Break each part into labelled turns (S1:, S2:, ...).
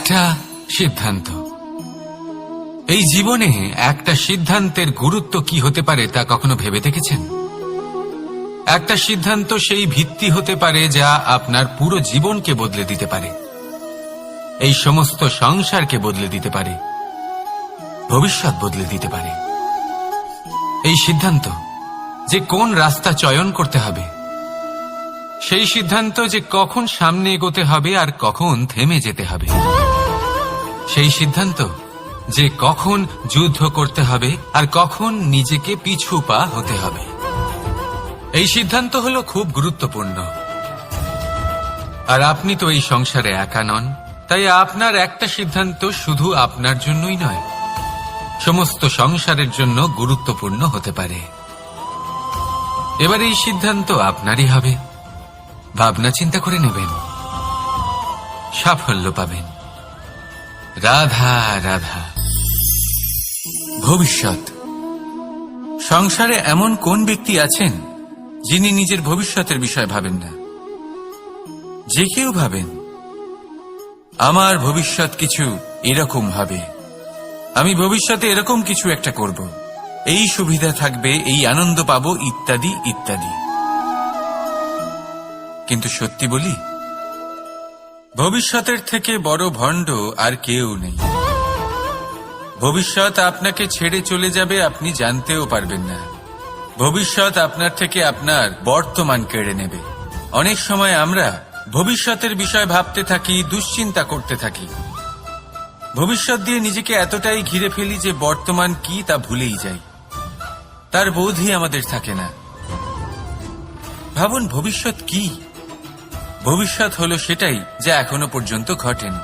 S1: একটা সিদ্ধান্ত। এই জীবনে একটা সিদ্ধান্তের গুরুত্ব কি হতে পারে তা কখনো ভেবে দেখেছেন? একটা সিদ্ধান্ত সেই ভিত্তি হতে পারে যা আপনার পুরো জীবনকে বদলে দিতে পারে, এই সমস্ত সংসারকে বদলে দিতে পারে, ভবিষ্যৎ বদলে দিতে পারে। এই সিদ্ধান্ত যে কোন রাস্তা চয়ন করতে হবে, সেই সিদ্ধান্ত যে কখন সামনে এগোতে হবে আর কখন থেমে যেতে হবে, সেই সিদ্ধান্ত যে কখন যুদ্ধ করতে হবে আর কখন নিজেকে পিছু পা হতে হবে। এই সিদ্ধান্ত হলো খুব গুরুত্বপূর্ণ। আর আপনি তো এই সংসারে একা নন, তাই আপনার একটা সিদ্ধান্ত শুধু আপনার জন্যই নয়, সমস্ত সংসারের জন্য গুরুত্বপূর্ণ হতে পারে। এবার এই সিদ্ধান্ত আপনারই হবে। ভাবনা চিন্তা করে নেবেন, সাফল্য পাবেন। রাধা রাধা। ভবিষ্যৎ। সংসারে এমন কোন ব্যক্তি আছেন যিনি নিজের ভবিষ্যতের বিষয় ভাবেন না? যে কেউ ভাবেন আমার ভবিষ্যৎ কিছু এরকম হবে, আমি ভবিষ্যতে এরকম কিছু একটা করব, এই সুবিধা থাকবে, এই আনন্দ পাবো, ইত্যাদি ইত্যাদি। কিন্তু সত্যি বলি, ভবিষ্যতের থেকে বড় ভণ্ড আর কেউ নেই। ভবিষ্যৎ আপনাকে ছেড়ে চলে যাবে, আপনি জানতেও পারবেন না। ভবিষ্যৎ আপনার থেকে আপনার বর্তমান কেড়ে নেবে। অনেক সময় আমরা ভবিষ্যতের বিষয় ভাবতে থাকি, দুশ্চিন্তা করতে থাকি, ভবিষ্যৎ দিয়ে নিজেকে এতটাই ঘিরে ফেলি যে বর্তমান কি তা ভুলেই যাই, তার বোধই আমাদের থাকে না। ভাবুন, ভবিষ্যৎ কি? ভবিষ্যৎ হলো সেটাই যা এখনো পর্যন্ত ঘটেনি।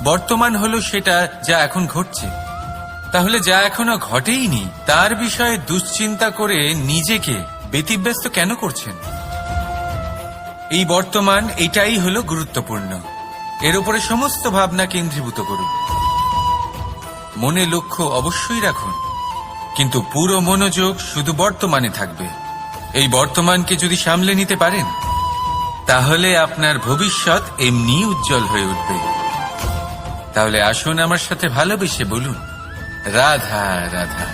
S1: বর্তমান হলো সেটা যা এখন ঘটছে। তাহলে যা এখনো ঘটেইনি তার বিষয়ে দুশ্চিন্তা করে নিজেকে ব্যতিব্যস্ত কেন করছেন? এই বর্তমান, এটাই হলো গুরুত্বপূর্ণ। এর উপরে সমস্ত ভাবনা কেন্দ্রীভূত করুন। মনে লক্ষ্য অবশ্যই রাখুন, কিন্তু পুরো মনোযোগ শুধু বর্তমানে থাকবে। এই বর্তমানকে যদি সামলে নিতে পারেন, তাহলে আপনার ভবিষ্যৎ এমনি উজ্জ্বল হয়ে উঠবে। তাহলে আসুন আমার সাথে ভালোবেসে বলুন, রাধা রাধা।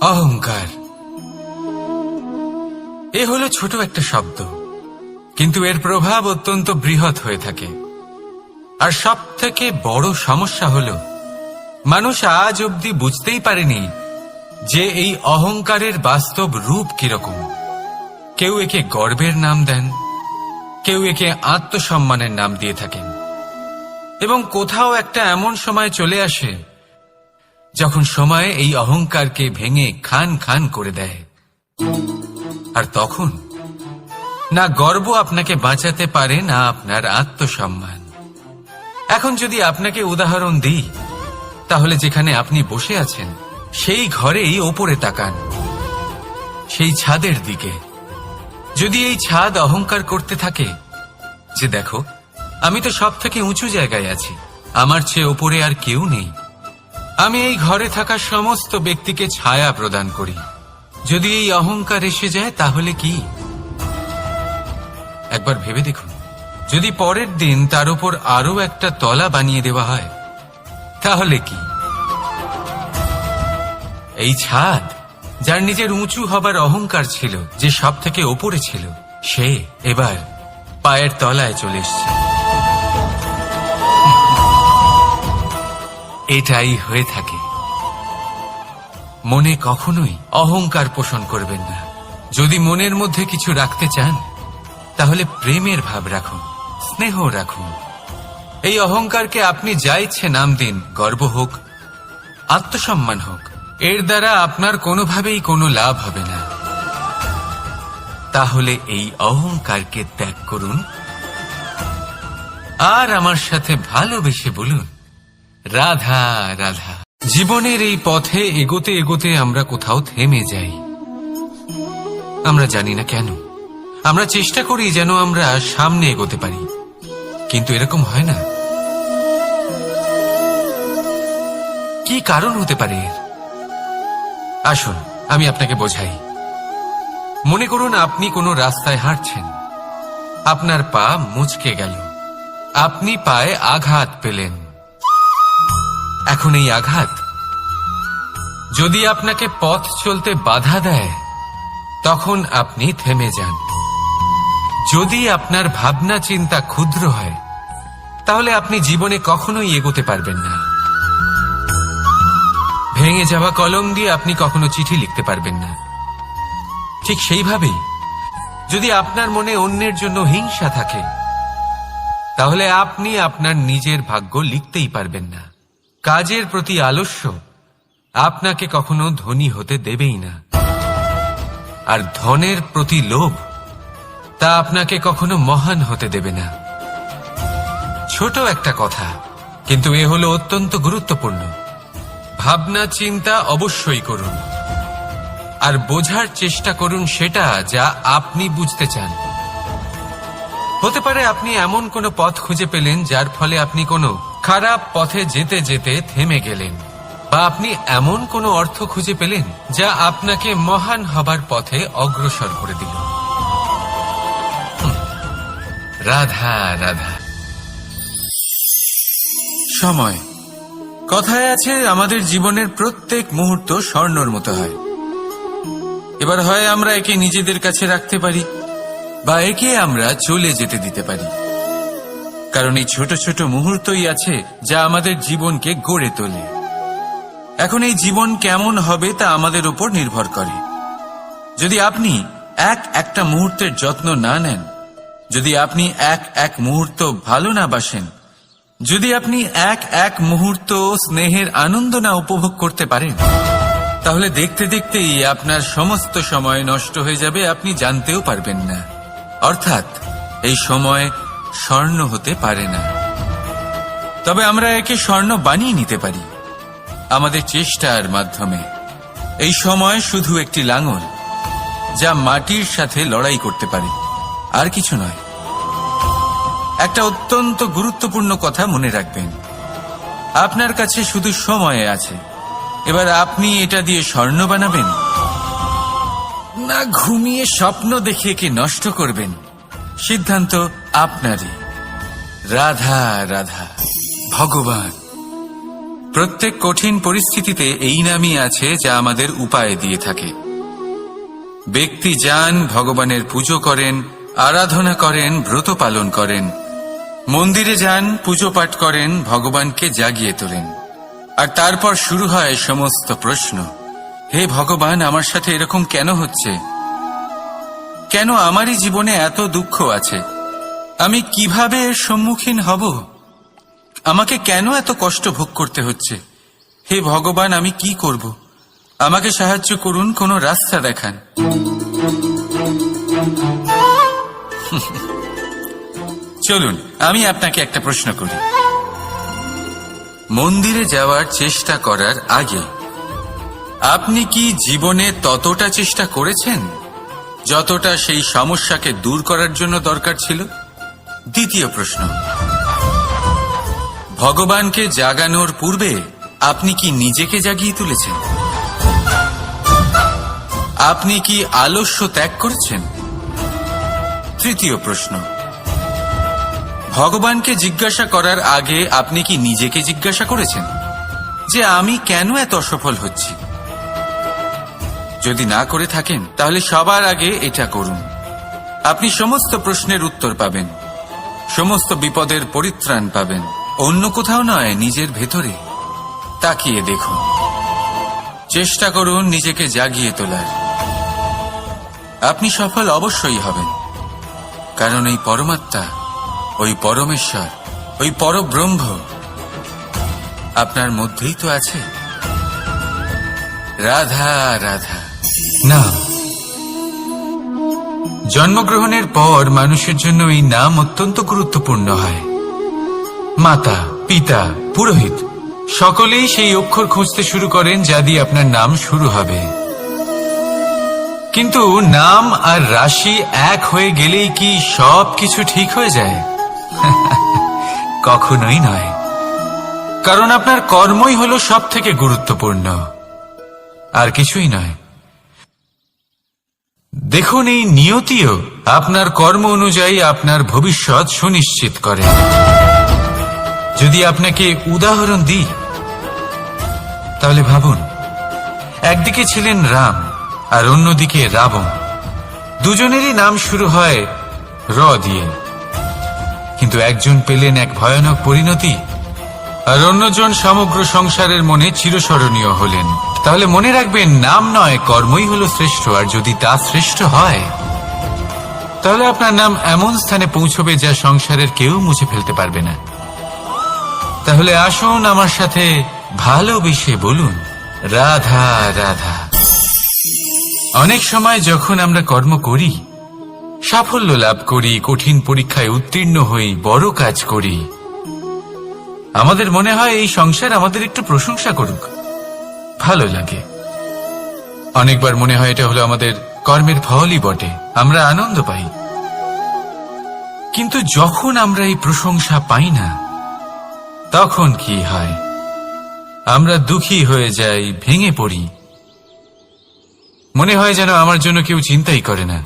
S1: অহংকার। এ হলো ছোট একটা শব্দ, কিন্তু এর প্রভাব অত্যন্ত বৃহৎ হয়ে থাকে। আর সব থেকে বড় সমস্যা হলো, মানুষ আজ অবধি বুঝতেই পারেনি যে এই অহংকারের বাস্তব রূপ কিরকম। কেউ একে গর্বের নাম দেন, কেউ একে আত্মসম্মানের নাম দিয়ে থাকেন। এবং কোথাও একটা এমন সময় চলে আসে যখন সময় এই অহংকারকে ভেঙে খান খান করে দেয়। আর তখন না গর্ব আপনাকে বাঁচাতে পারে, না আপনার আত্মসম্মান। এখন যদি আপনাকে উদাহরণ দিই, তাহলে যেখানে আপনি বসে আছেন সেই ঘরেই ওপরে তাকান, সেই ছাদের দিকে। যদি এই ছাদ অহংকার করতে থাকে যে দেখো, আমি তো সব থেকে উঁচু জায়গায় আছি, আমার চেয়ে ওপরে আর কেউ নেই, আমি এই ঘরে থাকা সমস্ত ব্যক্তিকে ছায়া প্রদান করি, যদি এই অহংকার এসে যায় তাহলে কি? একবার ভেবে দেখুন, যদি পরের দিন তার উপর আরো একটা তলা বানিয়ে দেওয়া হয় তাহলে কি? এই ছাদ, যার নিজের উঁচু হবার অহংকার ছিল, যে সব থেকে ওপরে ছিল, সে এবার পায়ের তলায় চলে এসছে। এটাই হয়ে থাকে। মনে কখনোই অহংকার পোষণ করবেন না। যদি মনের মধ্যে কিছু রাখতে চান, তাহলে প্রেমের ভাব রাখুন, স্নেহ রাখুন। এই অহংকারকে আপনি যা ইচ্ছে নাম দিন, গর্ব হোক, আত্মসম্মান হোক, এর দ্বারা আপনার কোনোভাবেই কোনো লাভ হবে না। তাহলে এই অহংকারকে ত্যাগ করুন আর আমার সাথে ভালোবেসে বলুন, রাধা রাধা। জীবনের এই পথে এগোতে এগোতে আমরা কোথাও থেমে যাই। আমরা জানি না কেন। আমরা চেষ্টা করি যেন আমরা সামনে এগোতে পারি, কিন্তু এরকম হয় না। কি কারণ হতে পারে এর? আসুন আমি আপনাকে বোঝাই। মনে করুন আপনি কোনো রাস্তায় হাঁটছেন, আপনার পা মুচকে গেল, আপনি পায়ে আঘাত পেলেন। এখন এই আঘাত যদি আপনাকে পথ চলতে বাধা দেয়, তখন আপনি থেমে যান। যদি আপনার ভাবনা চিন্তা ক্ষুদ্র হয়, তাহলে আপনি জীবনে কখনোই এগোতে পারবেন না। ভেঙে যাওয়া কলম দিয়ে আপনি কখনো চিঠি লিখতে পারবেন না। ঠিক সেইভাবেই যদি আপনার মনে অন্যের জন্য হিংসা থাকে, তাহলে আপনি আপনার নিজের ভাগ্য লিখতেই পারবেন না। কাজের প্রতি আলস্য আপনাকে কখনো ধনী হতে দেবেই না, আর ধনের প্রতি লোভ তা আপনাকে কখনো মহান হতে দেবে না। ছোট একটা কথা, কিন্তু এ হলো অত্যন্ত গুরুত্বপূর্ণ। ভাবনা চিন্তা অবশ্যই করুন, আর বোঝার চেষ্টা করুন সেটা যা আপনি বুঝতে চান। হতে পারে আপনি এমন কোনো পথ খুঁজে পেলেন যার ফলে আপনি কোনো খারাপ পথে যেতে যেতে থেমে গেলেন, বা আপনি এমন কোনো অর্থ খুঁজে পেলেন যা আপনাকে মহান হবার পথে অগ্রসর করে দিল। রাধা রাধা। সময়, কথায় আছে আমাদের জীবনের প্রত্যেক মুহূর্ত স্বর্ণর মতো হয়। এবার হয় আমরা একে নিজেদের কাছে রাখতে পারি, বা একে আমরা চলে যেতে দিতে পারি। কারণ এই ছোট ছোট মুহূর্তই আছে যা আমাদের জীবনকে গড়ে তোলে। এখন এই জীবন কেমন হবে তা আমাদের উপর নির্ভর করে। যদি আপনি একটা মুহূর্তের যত্ন না নেন, যদি আপনি এক মুহূর্ত ভালো না বাসেন, যদি আপনি এক মুহূর্ত স্নেহের আনন্দ না উপভোগ করতে পারেন, তাহলে দেখতে দেখতেই আপনার সমস্ত সময় নষ্ট হয়ে যাবে, আপনি জানতেও পারবেন না। অর্থাৎ এই সময় স্বর্ণ হতে পারে না। তবে আমরা একে স্বর্ণ বানিয়ে নিতে পারি আমাদের চেষ্টার মাধ্যমে। এই সময় শুধু একটি লাঙল যা মাটির সাথে লড়াই করতে পারে, আর কিছু নয়। একটা অত্যন্ত গুরুত্বপূর্ণ কথা মনে রাখবেন, আপনার কাছে শুধু সময় আছে। এবার আপনি এটা দিয়ে স্বর্ণ বানাবেন, না ঘুমিয়ে স্বপ্ন দেখে একে নষ্ট করবেন, সিদ্ধান্ত আপনারই। রাধা রাধা। ভগবান প্রত্যেক কঠিন পরিস্থিতিতে এই নামই আছে যা আমাদের উপায় দিয়ে থাকে। ব্যক্তি যান, ভগবানের পুজো করেন, আরাধনা করেন, ব্রত পালন করেন, মন্দিরে যান, পুজো পাঠ করেন, ভগবানকে জাগিয়ে তোলেন, আর তারপর শুরু হয় সমস্ত প্রশ্ন। হে ভগবান, আমার সাথে এরকম কেন হচ্ছে? কেন আমারই জীবনে এত দুঃখ আছে? আমি কিভাবে এর সম্মুখীন হব? আমাকে কেন এত কষ্ট ভোগ করতে হচ্ছে? হে ভগবান, আমি কি করব? আমাকে সাহায্য করুন, কোনো রাস্তা দেখান। চলুন আমি আপনাকে একটা প্রশ্ন করি। মন্দিরে যাওয়ার চেষ্টা করার আগে আপনি কি জীবনে ততটা চেষ্টা করেছেন যতটা সেই সমস্যাকে দূর করার জন্য দরকার ছিল? দ্বিতীয় প্রশ্ন, ভগবানকে জাগানোর পূর্বে আপনি কি নিজেকে জাগিয়ে তুলেছেন? আপনি কি আলস্য ত্যাগ করেছেন? তৃতীয় প্রশ্ন, ভগবানকে জিজ্ঞাসা করার আগে আপনি কি নিজেকে জিজ্ঞাসা করেছেন যে আমি কেন এত অসফল হচ্ছি? যদি না করে থাকেন, তাহলে সবার আগে এটা করুন। আপনি সমস্ত প্রশ্নের উত্তর পাবেন, সমস্ত বিপদের পরিত্রাণ পাবেন। অন্য কোথাও নয়, নিজের ভেতরে তাকিয়ে দেখুন। চেষ্টা করুন নিজেকে জাগিয়ে তোলার। আপনি সফল অবশ্যই হবেন, কারণ এই পরমাত্মা, ওই পরমেশ্বর, ওই পরব্রহ্ম আপনার মধ্যেই তো আছে। রাধা রাধা। নাম, জন্মগ্রহণের পর মানুষের জন্য এই নাম অত্যন্ত গুরুত্বপূর্ণ হয়। মাতা, পিতা, পুরোহিত সকলেই সেই অক্ষর খুঁজতে শুরু করেন যা দিয়ে আপনার নাম শুরু হবে। কিন্তু নাম আর রাশি এক হয়ে গেলেই কি সব কিছু ঠিক হয়ে যায়? কখনোই নয়, কারণ আপনার কর্মই হলো সব থেকে গুরুত্বপূর্ণ, আর কিছুই নয়। দেখুন, এই নিয়তিও আপনার কর্ম অনুযায়ী আপনার ভবিষ্যৎ সুনিশ্চিত করে। যদি আপনাকে উদাহরণ দিই তাহলে ভাবুন, একদিকে ছিলেন রাম আর অন্যদিকে রাবণ। দুজনেরই নাম শুরু হয় র দিয়ে, কিন্তু একজন পেলেন এক ভয়ানক পরিণতি আর অন্যজন সমগ্র সংসারের মনে চিরস্মরণীয় হলেন। তাহলে মনে রাখবেন, নাম নয় কর্মই হলো শ্রেষ্ঠ, আর যদি তা শ্রেষ্ঠ হয় তাহলে আপনার নাম এমন স্থানে পৌঁছবে যা সংসারের কেউ মুছে ফেলতে পারবে না। তাহলে আসুন আমার সাথে ভালোবেসে বলুন, রাধা রাধা। অনেক সময় যখন আমরা কর্ম করি, সাফল্য লাভ করি, কঠিন পরীক্ষায় উত্তীর্ণ হই, বড় কাজ করি, আমাদের মনে হয় এই সংসার আমাদের একটু প্রশংসা করুক, ভালো লাগে। অনেকবার মনে হয় এটা হলো আমাদের কর্মের ফলই বটে, আমরা আনন্দ পাই। কিন্তু যখন আমরা এই প্রশংসা পাই না, তখন কি হয়? আমরা দুঃখী হয়ে যাই, ভেঙে পড়ি। মনে হয় যেন আমার জন্য কেউ চিন্তাই করে না,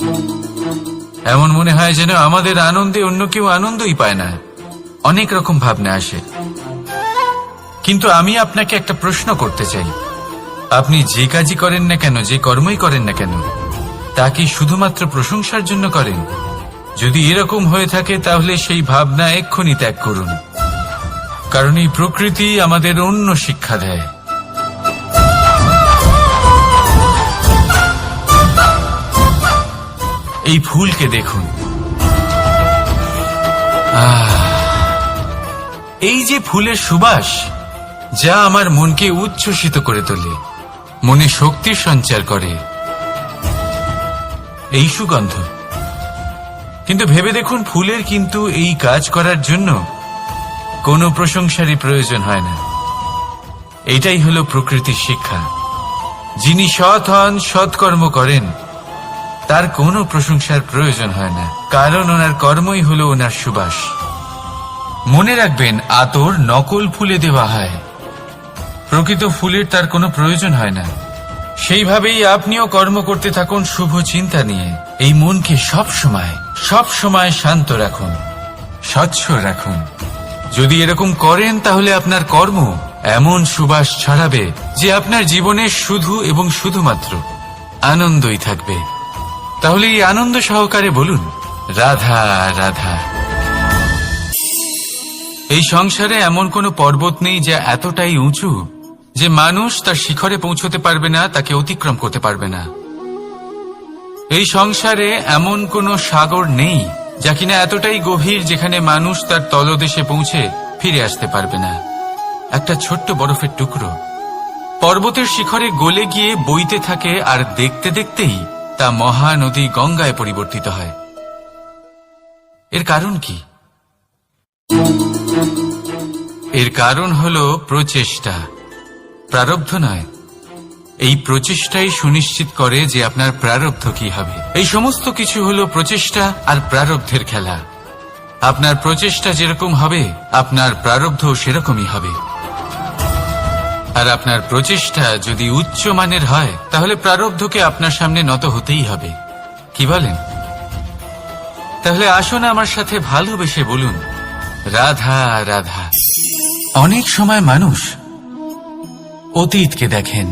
S1: এমন মনে হয় যেন আমাদের আনন্দে অন্য কেউ আনন্দই পায় না। অনেক রকম ভাবনা আসে। কিন্তু আমি আপনাকে একটা প্রশ্ন করতে চাই, আপনি যে কাজই করেন না কেন, যে কর্মই করেন না কেন, তা কি শুধুমাত্র প্রশংসার জন্য করেন? যদি এরকম হয়ে থাকে তাহলে সেই ভাবনা এক্ষুনি ত্যাগ করুন, কারণ এই প্রকৃতি আমাদের অন্য শিক্ষা দেয়। এই ফুলকে দেখুন, এই যে ফুলের সুবাস, যা আমার মনকে উচ্ছ্বসিত করে তোলে, মনে শক্তির সঞ্চার করে, এই সুগন্ধ। কিন্তু ভেবে দেখুন, ফুলের কিন্তু এই কাজ করার জন্য কোনো প্রশংসারই প্রয়োজন হয় না। এটাই হলো প্রকৃতির শিক্ষা। যিনি সৎ হন, সৎকর্ম করেন, তার কোনো প্রশংসার প্রয়োজন হয় না, কারণ ওনার কর্মই হলো ওনার সুবাস। মনে রাখবেন, আতর নকল ফুলে দেওয়া হয়, প্রকৃত ফুলের তার কোনো প্রয়োজন হয় না। সেইভাবেই আপনিও কর্ম করতে থাকুন শুভ চিন্তা নিয়ে। এই মনকে সব সময় শান্ত রাখুন, স্বচ্ছ রাখুন। যদি এরকম করেন তাহলে আপনার কর্ম এমন সুবাস ছড়াবে যে আপনার জীবনে শুধু এবং শুধুমাত্র আনন্দই থাকবে। তাহলে এই আনন্দ সহকারে বলুন, রাধা রাধা। এই সংসারে এমন কোনো পর্বত নেই যা এতটাই উঁচু যে মানুষ তার শিখরে পৌঁছতে পারবে না, তাকে অতিক্রম করতে পারবে না। এই সংসারে এমন কোনো সাগর নেই যা কিনা এতটাই গভীর যেখানে মানুষ তার তলদেশে পৌঁছে ফিরে আসতে পারবে না। একটা ছোট্ট বরফের টুকরো পর্বতের শিখরে গলে গিয়ে বইতে থাকে, আর দেখতে দেখতেই তা মহানদী গঙ্গায় পরিবর্তিত হয়। এর কারণ কি? এর কারণ হলো প্রচেষ্টা, প্রারব্ধ নয়। এই প্রচেষ্টাই সুনিশ্চিত করে যে আপনার প্রারব্ধ কি হবে। এই সমস্ত কিছু হলো প্রচেষ্টা আর প্রারব্ধের খেলা। আপনার প্রচেষ্টা যেরকম হবে, আপনার প্রারব্ধ সেরকমই হবে। আর আপনার প্রচেষ্টা যদি উচ্চ মানের হয়, তাহলে প্রারব্ধকে আপনার সামনে নত হতেই হবে। কি বলেন? তাহলে আসুন আমার সাথে ভালোবেসে বলুন, রাধা রাধা। অনেক সময় মানুষ অতীতকে দেখেন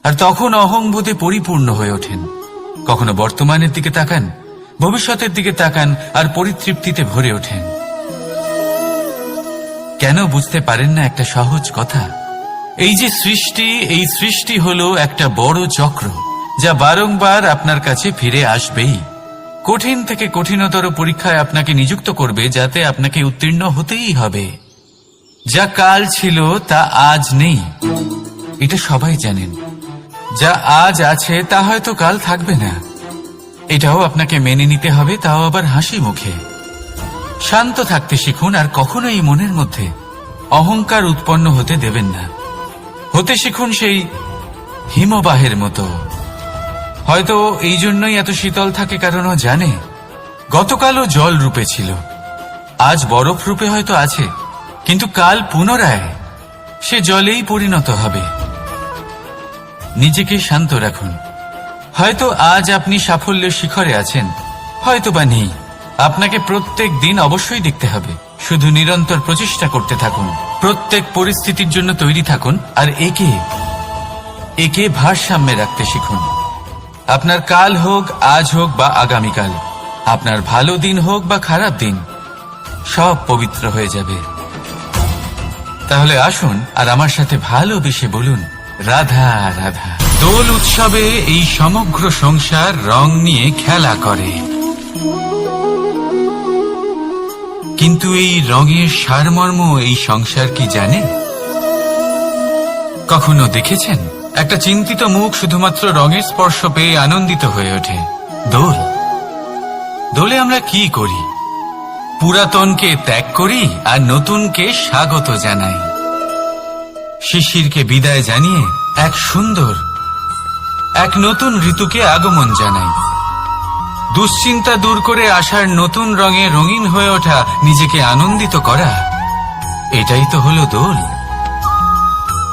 S1: আর তখন অহংবোধে পরিপূর্ণ হয়ে ওঠেন। কখনো বর্তমানের দিকে তাকান, ভবিষ্যতের দিকে তাকান আর পরিতৃপ্তিতে ভরে ওঠেন। কেন বুঝতে পারেন না একটা সহজ কথা? এই যে সৃষ্টি, এই সৃষ্টি হলো একটা বড় চক্র যা বারংবার আপনার কাছে ফিরে আসবেই। কঠিন থেকে কঠিনতর পরীক্ষায় আপনাকে নিযুক্ত করবে, যাতে আপনাকে উত্তীর্ণ হতেই হবে। যা কাল ছিল তা আজ নেই, এটা সবাই জানেন। যা আজ আছে তা হয়তো কাল থাকবে না, এটাও আপনাকে মেনে নিতে হবে, তাও আবার হাসি মুখে। শান্ত থাকতে শিখুন আর কখনোই মনের মধ্যে অহংকার উৎপন্ন হতে দেবেন না। হতে শিখুন সেই হিমবাহের মতো। হয়তো এই জন্যই এত শীতল থাকে, কারণ ও জানে গতকালও জল রূপে ছিল, আজ বরফ রূপে হয়তো আছে, কিন্তু কাল পুনরায় সে জলেই পরিণত হবে। নিজেকে শান্ত রাখুন। হয়তো আজ আপনি সাফল্যের শিখরে আছেন, হয়তো বা নেই। আপনাকে প্রত্যেক দিন অবশ্যই দেখতে হবে শুধু নিরন্তর প্রচেষ্টা করতে থাকুন, প্রত্যেক পরিস্থিতির জন্য তৈরি থাকুন, আর একে ভারসাম্যে রাখতে শিখুন। আপনার কাল হোক, আজ হোক বা আগামীকাল, আপনার ভালো দিন হোক বা খারাপ দিন, সব পবিত্র হয়ে যাবে। তাহলে আসুন আর আমার সাথে ভালোবেসে বলুন, রাধা রাধা। দোল উৎসবে এই সমগ্র সংসার রং নিয়ে খেলা করে, কিন্তু এই রঙের সারমর্ম এই সংসার কি জানে? কখনো দেখেছেন একটা চিন্তিত মুখ শুধুমাত্র রঙের স্পর্শ পেয়ে আনন্দিত হয়ে ওঠে? দোলে আমরা কি করি? পুরাতনকে ত্যাগ করি আর নতুনকে স্বাগত জানাই। শিশিরকে বিদায় জানিয়ে এক নতুন ঋতুকে আগমন জানাই। দুশ্চিন্তা দূর করে আসার নতুন রঙে রঙিন হয়ে ওঠা, নিজেকে আনন্দিত করা, এটাই তো হলো দোল।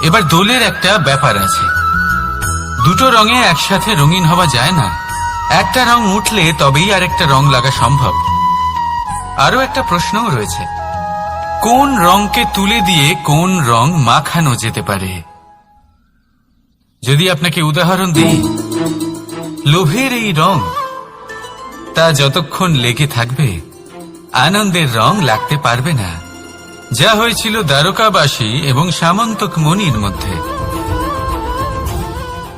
S1: এবার দোলের একটা ব্যাপার আছে, দুটো রঙে একসাথে রঙিন হওয়া যায় না। একটা রং উঠলে তবেই আরেকটা রং লাগা সম্ভব। আরো একটা প্রশ্নও রয়েছে, কোন রংকে তুলে দিয়ে কোন রং মাখানো যেতে পারে? যদি আপনাকে উদাহরণ দিই, লোভের এই রং, তা যতক্ষণ লেগে থাকবে আনন্দের রং লাগতে পারবে না। যা হয়েছিল দ্বারকাবাসী এবং সামন্তক মণির মধ্যে।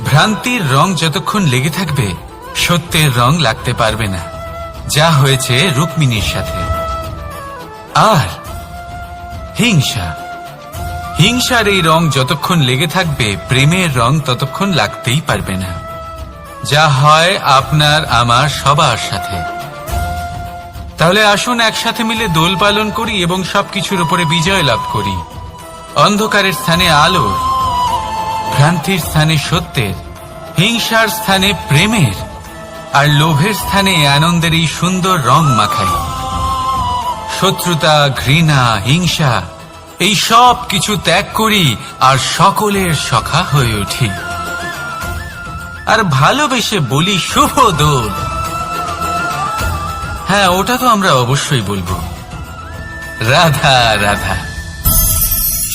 S1: ভ্রান্তির রং যতক্ষণ লেগে থাকবে সত্যের রং লাগতে পারবে না, যা হয়েছে রুক্মিণীর সাথে। আর হিংসার এই রং যতক্ষণ লেগে থাকবে প্রেমের রং ততক্ষণ লাগতেই পারবে না, যা হয় আপনার আমার সবার সাথে। তাহলে আসুন একসাথে মিলে দোল পালন করি এবং সবকিছুর উপরে বিজয় লাভ করি। অন্ধকারের স্থানে আলোর, ভ্রান্তির স্থানে সত্যের, হিংসার স্থানে প্রেমের, আর লোভের স্থানে আনন্দের এই সুন্দর রং মাখাই। শত্রুতা, ঘৃণা, হিংসা, এই সব কিছু ত্যাগ করি আর সকলের সখা হয়ে উঠি। আর ভালোবেসে বলি, শুভ দোল। হ্যাঁ, ওটা তো আমরা অবশ্যই বলবো, রাধা রাধা।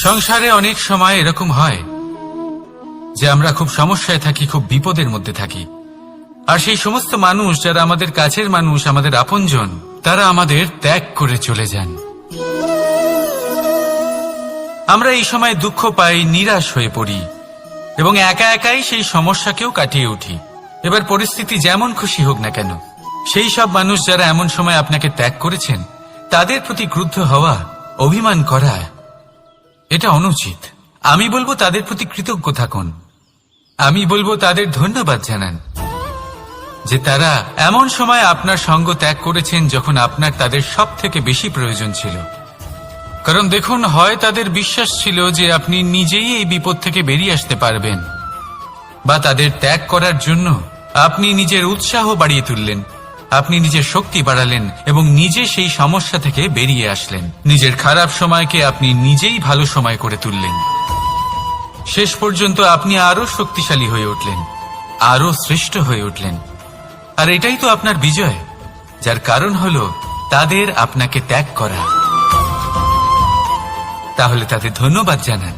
S1: সংসারে অনেক সময় এরকম হয় যে আমরা খুব সমস্যায় থাকি, খুব বিপদের মধ্যে থাকি, আর সেই সমস্ত মানুষ যারা আমাদের কাছের মানুষ, আমাদের আপনজন, তারা আমাদের ত্যাগ করে চলে যান। আমরা এই সময় দুঃখ পাই, নিরাশ হয়ে পড়ি এবং একা একাই সেই সমস্যাকেও কাটিয়ে উঠি। এবার পরিস্থিতি যেমন খুশি হোক না কেন, সেই সব মানুষ যারা এমন সময় আপনাকে ত্যাগ করেছেন, তাদের প্রতি ক্রুদ্ধ হওয়া, অভিমান করা, এটা অনুচিত। আমি বলবো তাদের প্রতি কৃতজ্ঞ থাকুন। আমি বলবো তাদের ধন্যবাদ জানান যে তারা এমন সময় আপনার সঙ্গ ত্যাগ করেছেন যখন আপনার তাদের সব থেকে বেশি প্রয়োজন ছিল। কারণ দেখুন, হয় তাদের বিশ্বাস ছিল যে আপনি নিজেই এই বিপদ থেকে বেরিয়ে আসতে পারবেন, বা তাদের ত্যাগ করার জন্য আপনি নিজের উৎসাহ বাড়িয়ে তুললেন, আপনি নিজের শক্তি বাড়ালেন এবং নিজে সেই সমস্যা থেকে বেরিয়ে আসলেন। নিজের খারাপ সময়কে আপনি নিজেই ভালো সময় করে তুললেন। শেষ পর্যন্ত আপনি আরো শক্তিশালী হয়ে উঠলেন, আরো শ্রেষ্ঠ হয়ে উঠলেন। আর এটাই তো আপনার বিজয়, যার কারণ হলো তাদের আপনাকে ত্যাগ করা। তাহলে তাদের ধন্যবাদ জানান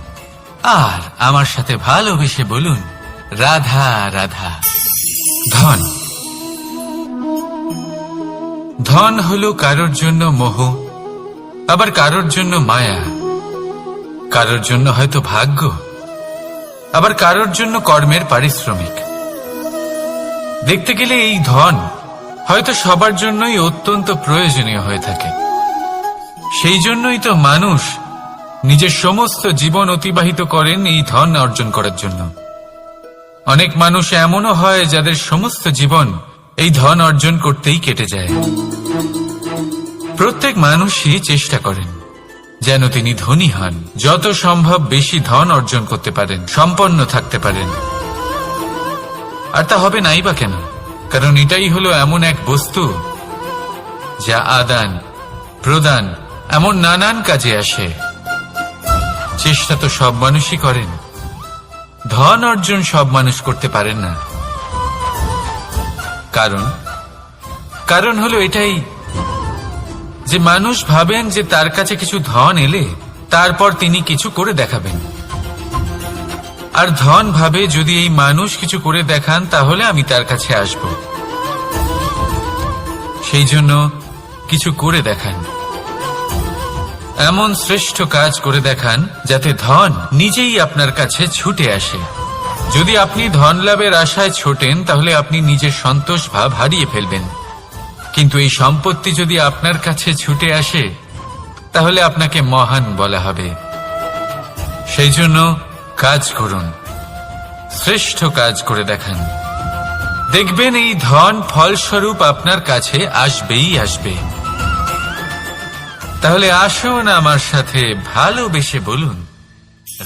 S1: আর আমার সাথে ভালোবেসে বলুন, রাধা রাধা। ধন হলো কারোর জন্য মোহ, আবার কারোর জন্য মায়া, কারোর জন্য হয়তো ভাগ্য, আবার কারোর জন্য কর্মের পারিশ্রমিক। দেখতে গেলে এই ধন হয়তো সবার জন্যই অত্যন্ত প্রয়োজনীয় হয়ে থাকে। সেই জন্যই তো মানুষ নিজের সমস্ত জীবন অতিবাহিত করেন এই ধন অর্জন করার জন্য। অনেক মানুষ এমনও হয় যাদের সমস্ত জীবন এই ধন অর্জন করতেই কেটে যায়। প্রত্যেক মানুষই চেষ্টা করেন যেন তিনি ধনী হন, যত সম্ভব বেশি ধন অর্জন করতে পারেন, সম্পন্ন থাকতে পারেন। আর তা হবে নাই বা কেন? কারণ এটাই হলো এমন এক বস্তু যা আদান প্রদান এমন নানান কাজে আসে। চেষ্টা তো সব মানুষই করেন, ধন অর্জন সব মানুষ করতে পারেন না। কারণ হলো এটাই যে মানুষ ভাবেন যে তার কাছে কিছু ধন এলে তারপর তিনি কিছু করে দেখাবেন, আর ধন ভাবে যদি এই মানুষ কিছু করে দেখান তাহলে আমি তার কাছে আসব। সেই জন্য কিছু করে দেখান, এমন শ্রেষ্ঠ কাজ করে দেখান যাতে ধন নিজেই আপনার কাছে ছুটে আসে। যদি আপনি ধন লাভের আশায় ছোটেন তাহলে আপনি নিজের সন্তোষ ভাব হারিয়ে ফেলবেন, কিন্তু এই সম্পত্তি যদি আপনার কাছে ছুটে আসে তাহলে আপনাকে মহান বলা হবে। সেই জন্য কাজ করুন, শ্রেষ্ঠ কাজ করে দেখান, দেখবেন এই ধন ফলস্বরূপ আপনার কাছে আসবেই আসবে। তাহলে আসুন আমার সাথে ভালোবেসে বলুন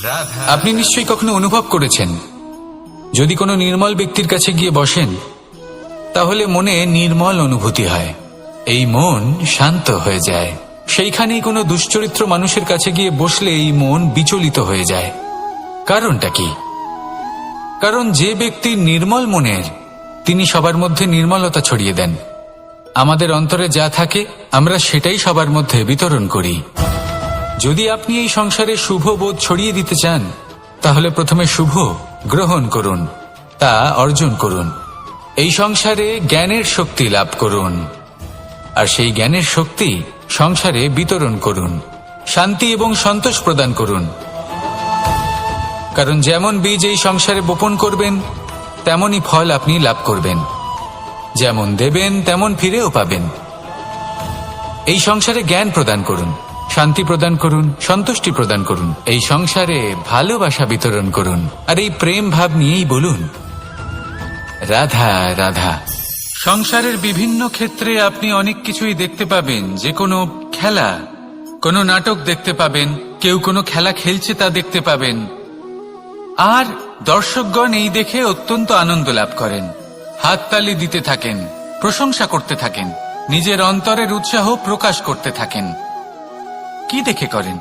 S1: রাধা।
S2: আপনি নিশ্চয়ই কখনো অনুভব করেছেন, যদি কোনো নির্মল ব্যক্তির কাছে গিয়ে বসেন তাহলে মনে নির্মল অনুভূতি হয়, এই মন শান্ত হয়ে যায়। সেইখানেই কোনো দুশ্চরিত্র মানুষের কাছে গিয়ে বসলে এই মন বিচলিত হয়ে যায়। কারণটা কি? কারণ যে ব্যক্তি নির্মল মনের তিনি সবার মধ্যে নির্মলতা ছড়িয়ে দেন। আমাদের অন্তরে যা থাকে আমরা সেটাই সবার মধ্যে বিতরণ করি। যদি আপনি এই সংসারে শুভ বোধ ছড়িয়ে দিতে চান তাহলে প্রথমে শুভ গ্রহণ করুন, তা অর্জন করুন। এই সংসারে জ্ঞানের শক্তি লাভ করুন, আর সেই জ্ঞানের শক্তি সংসারে বিতরণ করুন। শান্তি এবং সন্তোষ প্রদান করুন, কারণ যেমন বীজ এই সংসারে বপন করবেন তেমনই ফল আপনি লাভ করবেন। যেমন দেবেন তেমন ফিরেও পাবেন। এই সংসারে জ্ঞান প্রদান করুন, শান্তি প্রদান করুন, সন্তুষ্টি প্রদান করুন। এই সংসারে ভালোবাসা বিতরণ করুন, আর এই প্রেম ভাব নিয়েই বলুন রাধা রাধা।
S1: সংসারের বিভিন্ন ক্ষেত্রে আপনি অনেক কিছুই দেখতে পাবেন, যে কোনো খেলা, কোনো নাটক দেখতে পাবেন, কেউ কোনো খেলা খেলছে তা দেখতে পাবেন, আর দর্শকগণ এই দেখে অত্যন্ত আনন্দ লাভ করেন, হাততালি দিতে থাকেন, প্রশংসা করতে থাকেন, নিজের অন্তরের উৎসাহ প্রকাশ করতে থাকেন। কি দেখে করেন?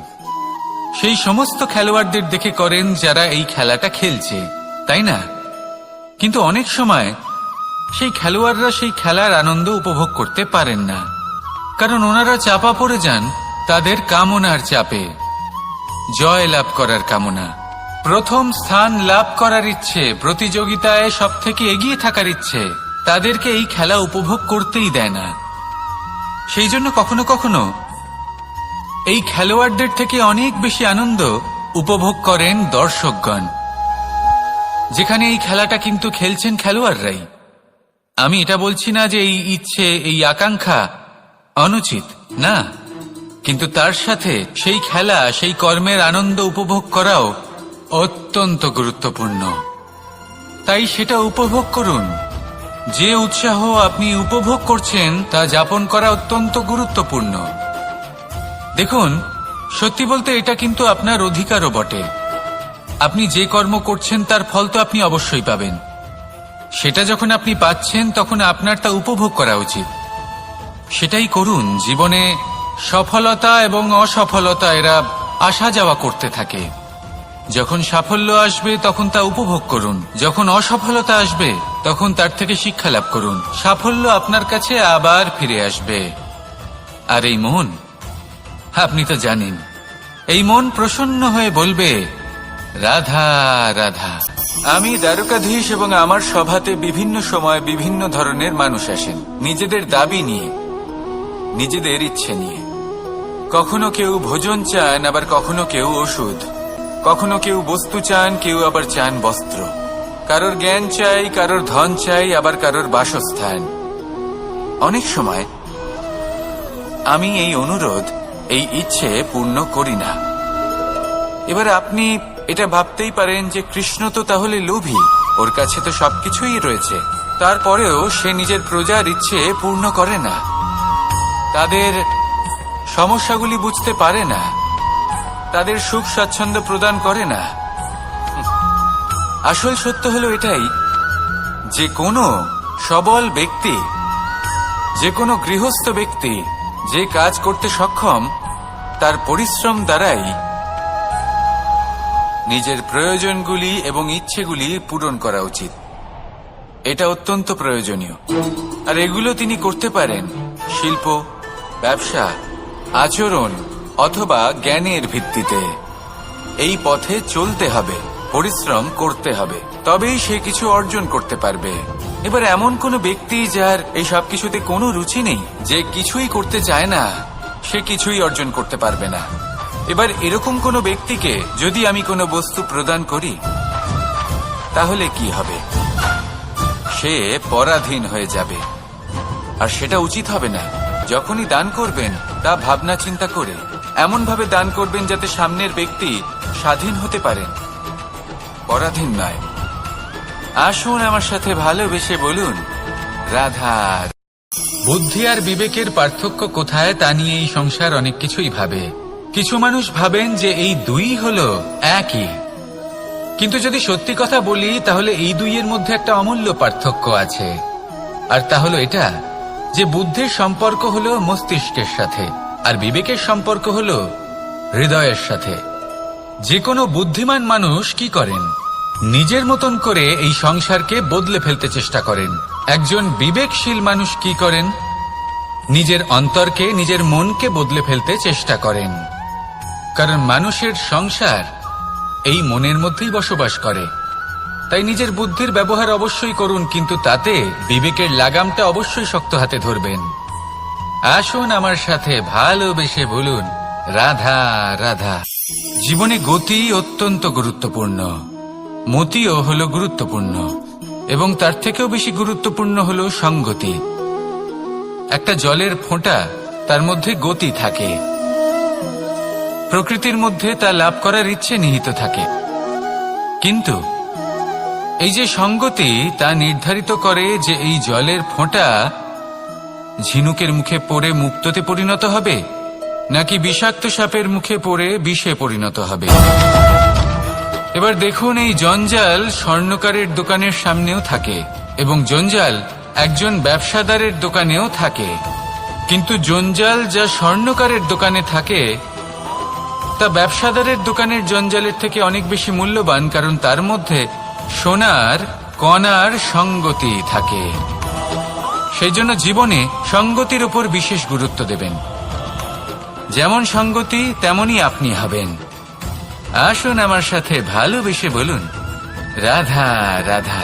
S1: সেই সমস্ত খেলোয়াড়দের দেখে করেন যারা এই খেলাটা খেলছে, তাই না? কিন্তু অনেক সময় সেই খেলোয়াড়রা সেই খেলার আনন্দ উপভোগ করতে পারেন না, কারণ ওনারা চাপা পড়ে যান তাদের কামনার চাপে। জয় লাভ করার কামনা, প্রথম স্থান লাভ করার ইচ্ছে, প্রতিযোগিতায় সবথেকে এগিয়ে থাকার ইচ্ছে তাদেরকে এই খেলা উপভোগ করতেই দেয় না। সেই জন্য কখনো কখনো এই খেলোয়াড়দের থেকে অনেক বেশি আনন্দ উপভোগ করেন দর্শকগণ, যেখানে এই খেলাটা কিন্তু খেলছেন খেলোয়াড়রাই। আমি এটা বলছি না যে এই ইচ্ছে, এই আকাঙ্ক্ষা অনুচিত না, কিন্তু তার সাথে সেই খেলা, সেই কর্মের আনন্দ উপভোগ করাও অত্যন্ত গুরুত্বপূর্ণ। তাই সেটা উপভোগ করুন। যে উৎসাহ আপনি উপভোগ করছেন তা যাপন করা অত্যন্ত গুরুত্বপূর্ণ। দেখুন, সত্যি বলতে এটা কিন্তু আপনার অধিকারও বটে। আপনি যে কর্ম করছেন তার ফল তো আপনি অবশ্যই পাবেন। সেটা যখন আপনি পাচ্ছেন তখন আপনার তা উপভোগ করা উচিত। সেটাই করুন। জীবনে সফলতা এবং অসফলতা এরা আসা যাওয়া করতে থাকে। যখন সাফল্য আসবে তখন তা উপভোগ করুন, যখন অসফলতা আসবে তখন তার থেকে শিক্ষা লাভ করুন। সাফল্য আপনার কাছে আবার ফিরে আসবে। আর এই মন, আপনি তো জানেন, এই মন প্রসন্ন হয়ে বলবে রাধা রাধা। আমি দ্বারকাধীশ এবং আমার সভাতে বিভিন্ন সময় বিভিন্ন ধরনের মানুষ আসেন, নিজেদের দাবি নিয়ে, নিজেদের ইচ্ছে নিয়ে। কখনো কেউ ভোজন চান, আবার কখনো কেউ ওষুধ, কখনো কেউ বস্তু চান, কেউ আবার চান বস্ত্র। কারোর জ্ঞান চাই, কারোর ধন চাই, আবার কারোর বাসস্থান। অনেক সময় আমি এই অনুরোধ, এই ইচ্ছে পূর্ণ করি না। এবার আপনি এটা ভাবতেই পারেন যে কৃষ্ণ তো তাহলে লোভী, ওর কাছে তো সবকিছুই রয়েছে, তারপরেও সে নিজের প্রজার ইচ্ছে পূর্ণ করে না, তাদের সমস্যাগুলি বুঝতে পারে না, তাদের সুখ স্বাচ্ছন্দ্য প্রদান করে না। আসল সত্য হলো এটাই যে কোনো সবল ব্যক্তি, যে কোনো গৃহস্থ ব্যক্তি যে কাজ করতে সক্ষম তার পরিশ্রম দ্বারাই নিজের প্রয়োজনগুলি এবং ইচ্ছেগুলি পূরণ করা উচিত। এটা অত্যন্ত প্রয়োজনীয়। আর এগুলো তিনি করতে পারেন শিল্প, ব্যবসা
S2: আচরণ অথবা জ্ঞানের ভিত্তিতে। এই পথে চলতে হবে, পরিশ্রম করতে হবে, তবেই সে কিছু অর্জন করতে পারবে। এবার এমন কোনো ব্যক্তি যার এই সব কিছুতে কোনো রুচি নেই, যে কিছুই করতে চায় না, সে কিছুই অর্জন করতে পারবে না। এবার এরকম কোনো ব্যক্তিকে যদি আমি কোনো বস্তু প্রদান করি, তাহলে কি হবে? সে পরাধীন হয়ে যাবে, আর সেটা উচিত হবে না। যখনই দান করবেন তা ভাবনা চিন্তা করে এমন ভাবে দান করবেন যাতে সামনের ব্যক্তি স্বাধীন হতে পারেন, পরাধীন নয়। আসুন আমার সাথে ভালোবেসে বলুন, রাধা।
S1: বুদ্ধি আর বিবেকের পার্থক্য কোথায় তা নিয়ে এই সংসার অনেক কিছুই ভাবে। কিছু মানুষ ভাবেন যে এই দুই হলো একই, কিন্তু যদি সত্যি কথা বলি তাহলে এই দুইয়ের মধ্যে একটা অমূল্য পার্থক্য আছে। আর তা হলো এটা যে বুদ্ধির সম্পর্ক হলো মস্তিষ্কের সাথে, আর বিবেকের সম্পর্ক হলো হৃদয়ের সাথে। যে কোনো বুদ্ধিমান মানুষ কি করেন? নিজের মতন করে এই সংসারকে বদলে ফেলতে চেষ্টা করেন। একজন বিবেকশীল মানুষ কি করেন? নিজের অন্তরকে, নিজের মনকে বদলে ফেলতে চেষ্টা করেন। কারণ মানুষের সংসার এই মনের মধ্যেই বসবাস করে। তাই নিজের বুদ্ধির ব্যবহার অবশ্যই করুন, কিন্তু তাতে বিবেকের লাগামটা অবশ্যই শক্ত হাতে ধরবেন। আসুন আমার সাথে ভালোবেসে বলুন, রাধা রাধা। জীবনে গতি অত্যন্ত গুরুত্বপূর্ণ, মতিও হলো গুরুত্বপূর্ণ, এবং তার থেকেও বেশি গুরুত্বপূর্ণ হলো সঙ্গতি। একটা জলের ফোঁটা, তার মধ্যে গতি থাকে। প্রকৃতির মধ্যে তা লাভ করার ইচ্ছে নিহিত থাকে, কিন্তু এই যে সঙ্গতি, তা নির্ধারিত করে যে এই জলের ফোঁটা ঝিনুকের মুখে পড়ে মুক্ততে পরিণত হবে, নাকি বিষাক্ত সাপের মুখে পড়ে বিষে পরিণত হবে। এবার দেখুন, এই জঞ্জাল স্বর্ণকারের দোকানের সামনেও থাকে, এবং জঞ্জাল একজন ব্যবসাদারের দোকানেও থাকে। কিন্তু জঞ্জাল যা স্বর্ণকারের দোকানে থাকে তা ব্যবসাদারের দোকানের জঞ্জালের থেকে অনেক বেশি মূল্যবান, কারণ তার মধ্যে সোনার কণার সঙ্গতি থাকে। সেই জন্য জীবনে সঙ্গতির উপর বিশেষ গুরুত্ব দেবেন। যেমন সঙ্গতি তেমনই আপনি হবেন। আসুন আমার সাথে ভালোবেসে বলুন, রাধা রাধা।